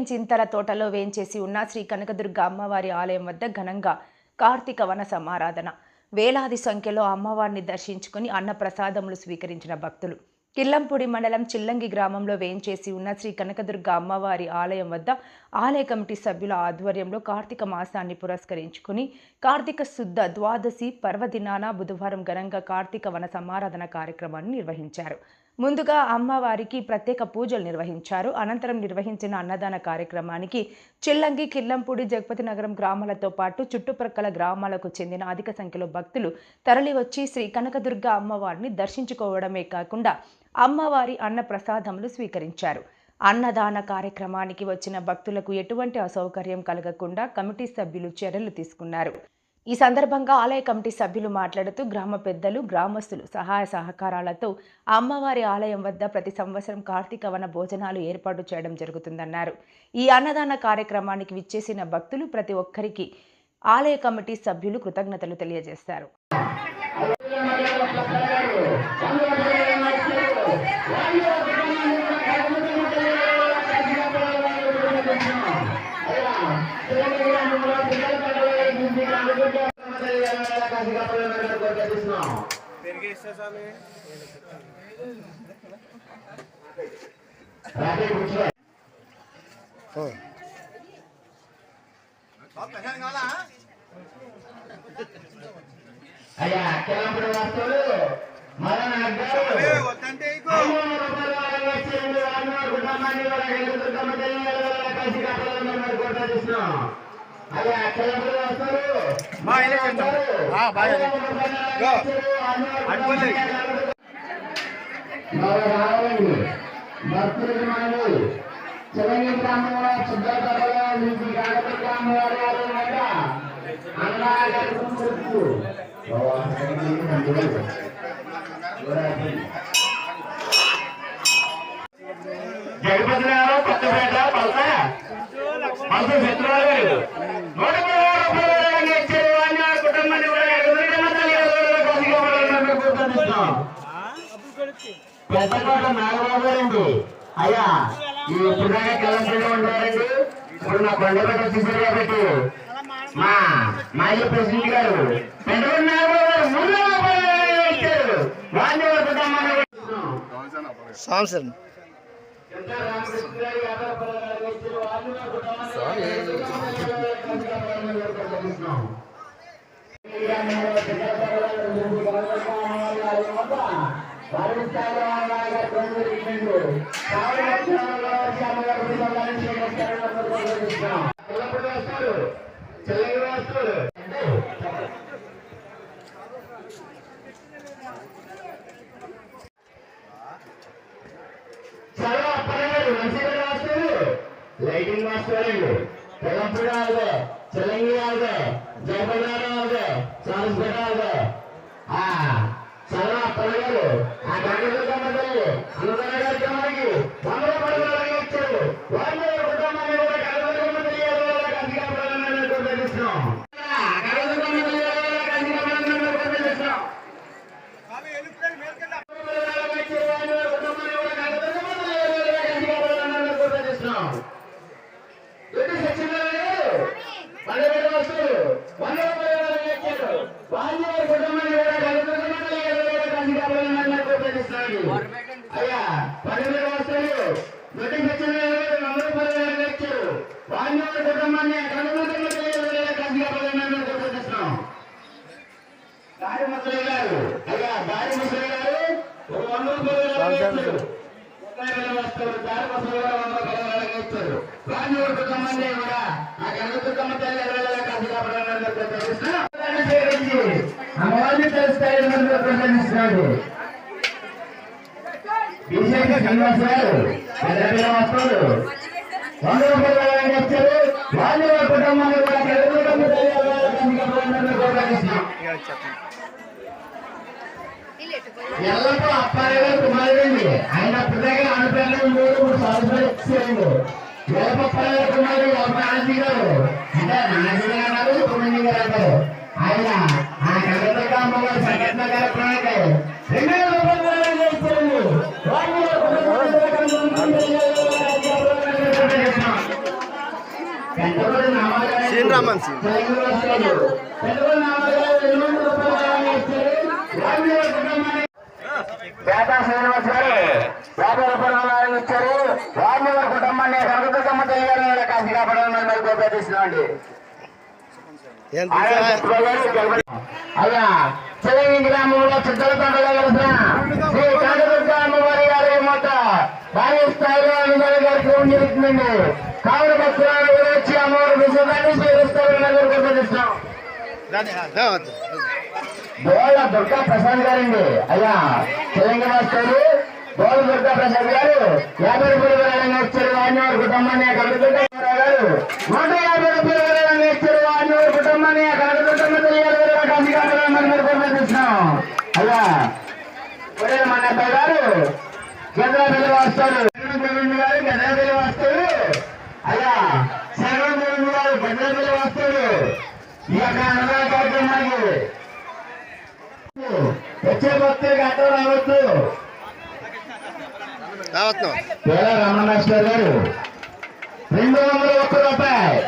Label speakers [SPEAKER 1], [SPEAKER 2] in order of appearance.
[SPEAKER 1] చింతల తోటలో వేంచేసి ఉన్న శ్రీ కనకదుర్గ అమ్మవారి ఆలయం వద్ద ఘనంగా కార్తీక వన సమారాధన. వేలాది సంఖ్యలో అమ్మవారిని దర్శించుకుని అన్నప్రసాదములు స్వీకరించిన భక్తులు. కిల్లంపూడి మండలం చిల్లంగి గ్రామంలో వేంచేసి ఉన్న శ్రీ కనకదుర్గ అమ్మవారి ఆలయం వద్ద ఆలయ కమిటీ సభ్యుల ఆధ్వర్యంలో కార్తీక మాసాన్ని పురస్కరించుకుని కార్తీక శుద్ధ ద్వాదశి పర్వదినాన బుధవారం ఘనంగా కార్తీక వన సమారాధన కార్యక్రమాన్ని నిర్వహించారు. ముందుగా అమ్మవారికి ప్రత్యేక పూజలు నిర్వహించారు. అనంతరం నిర్వహించిన అన్నదాన కార్యక్రమానికి చిల్లంగి, కిల్లంపూడి, జగపతి నగరం గ్రామాలతో పాటు చుట్టుప్రక్కల గ్రామాలకు చెందిన అధిక సంఖ్యలో భక్తులు తరలివచ్చి శ్రీ కనకదుర్గ అమ్మవారిని దర్శించుకోవడమే కాకుండా అమ్మవారి అన్న ప్రసాదములు స్వీకరించారు. అన్నదాన కార్యక్రమానికి వచ్చిన భక్తులకు ఎటువంటి అసౌకర్యం కలగకుండా కమిటీ సభ్యులు చర్యలు తీసుకున్నారు. ఈ సందర్భంగా ఆలయ కమిటీ సభ్యులు మాట్లాడుతూ గ్రామ పెద్దలు, గ్రామస్తులు సహాయ సహకారాలతో అమ్మవారి ఆలయం వద్ద ప్రతి సంవత్సరం కార్తీక వన భోజనాలు ఏర్పాటు చేయడం జరుగుతుందన్నారు. ఈ అన్నదాన కార్యక్రమానికి విచ్చేసిన భక్తులు ప్రతి ఒక్కరికి ఆలయ కమిటీ సభ్యులు కృతజ్ఞతలు తెలియజేశారు.
[SPEAKER 2] అయ్యా కిలంపూడి వస్తువులు భక్తులకు మనము చిలంగి గ్రామంలో శుద్ధతలో నుంచి గణపతి అమ్మవారి ఆలయం వద్ద జగపతి గారు కొత్తపేట పల్స శత్రువారు 130 ఇచ్చారు. వారి కుటుంబాన్ని పెద్దకోట నాగబాబు గారండి. అయ్యా ఇప్పుడు కిలంపూడిలో ఉంటారండి. ఇప్పుడు మా కొండపేట వచ్చేసారు కాబట్టి మా మాజీ ప్రెసిడెంట్ గారు పెద్దకోట నాగబాబు గారు 3 ఇచ్చారు. వారిని వారి కుటుంబాన్ని లైటింగ్ మాస్టర్ కిలంపూడి ఆల్గే, చిల్లంగి ఆల్గే, జయపల్లారం ఆల్గే, సారస్పేట ఆల్గే, చాలా పల్లెలు ఆ కనకదుర్గమ్మ తల్లి అన్నదాన కార్యక్రమానికి 100 పడవలు ఇచ్చారు. వారిని కుటుంబాన్ని కూడా కనకదుర్గమ్మ తల్లి కనకదుర్గమ్మ అయ్యా 12 వస్తువులు నోటికి వచ్చిన 100 ఇచ్చారు. వారిని కుటుంబాన్ని దారి ముసలి గారు అయ్యా దారి ముసలి గారు 100 వస్తువులు దారి ముసలి గారు 100 ఇచ్చారు. వారిని కుటుంబాన్ని కూడా ఆ కనకదుర్గమ్మ తల్లి అమ్మవారిని తెలుస్తాయని ప్రకటిస్తున్నాడు. బీజేపీ శ్రీనివాస్ గారు పెద్ద వస్తువులు 100 వచ్చారు. వాళ్ళు కుటుంబాన్ని కూడా ఎల్లప్ప అప్పారావు గారు కుమారుడండి. ఆయన ప్రత్యేక అనుప్రేరణ 3 సంవత్సరాలు వేలపప్పారావు గారు కుమారుడు ఆనందీ గారు అంటే నానాజీ గారు అన్నారు, కుమారి గారు అంటారు. ఆయన ఆ కనకదుర్గ అమ్మవారి సంఘటన కార్యక్రమానికి 2000 రూపాయలు ఇచ్చారు.
[SPEAKER 3] రామన్సి
[SPEAKER 2] పేట శ్రీనివాస్ గారు 50 రూపాయలు ఇచ్చారు. వారిని వారి కుటుంబాన్ని కనకదుర్గమ్మ తల్లి గారు కాశీ కాపాడాలని మరి కోపేస్తున్నామండి. అయ్యా చెలంగి గ్రామంలో చిత్తల తండ్రులు కలిసిన శ్రీ కనకదుర్గ అమ్మవారి గారి మొత్త భారీ స్థాయిలో అనుమతి కార్యక్రమం జరుగుతుందండి. కావున భక్తులను వచ్చి అమ్మవారి విశ్వాసాన్ని స్వీకరిస్తారని కోపేస్తున్నాం. బోళ్ళ దుర్గా ప్రసాద్ గారండి. అయ్యా చెలంగి మాస్టర్ బోళ్ళ దుర్గా ప్రసాద్ గారు 50 రూపాయలు విరాళంగా ఇచ్చారు. వారిని వారి కుటుంబాన్ని కనకదుర్గమ్మ గారు 150 రూపాయలు విరాళంగా ఇచ్చారు. వారిని వారి కుటుంబాన్ని కనకదుర్గమ్మ తల్లి గారు కాశీ కాపాడాలని మరి కోరుకుంటున్నాం. అయ్యా మన అబ్బాయి గారు గంద్రాపల్లి వాస్తారు గారు గంద్రాపల్లి వాస్తారు. అయ్యా శరవణ గారు గంద్రాపల్లి వాస్తారు. ఈ యొక్క అన్నదాన కార్యక్రమానికి వచ్చే భక్తులకు అర్థం రావద్దు. పేద రమణ మాస్టర్ గారు 201 రూపాయలు